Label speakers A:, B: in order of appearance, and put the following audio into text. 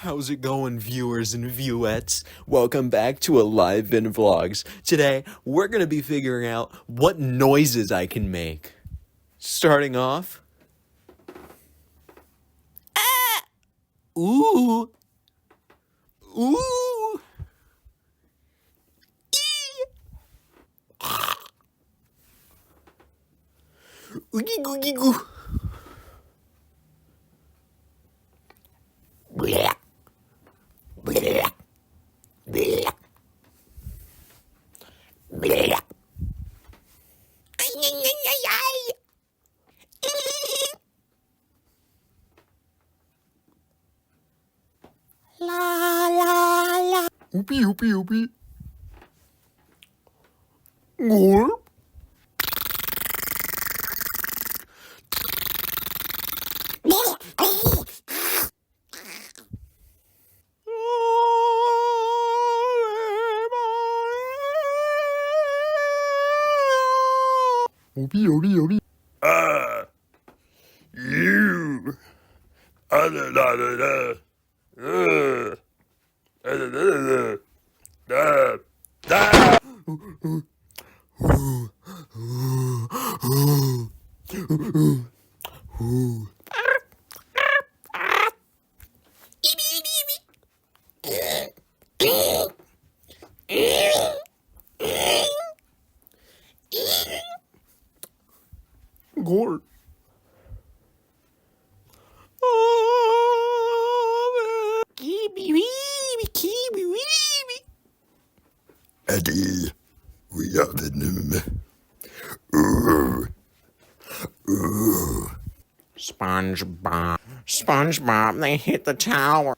A: How's it going, viewers and viewettes? Welcome back to AliveVin Vlogs. Today, we're going to be figuring out what noises I can make. Starting off... Ah! Ooh! Ooh! Eee! Oogie googie goo! Blah. Blah. Blah. Blah. Ay, ay, ay, ay, ay. La, la, la. Oopie, oopie, oopie. Gulp. Oopie, oopie, oopie.
B: You. Da da da da. Da da.
A: Gore.
B: Eddie, we have them. Ooh. Ooh.
A: SpongeBob. SpongeBob, they hit the tower.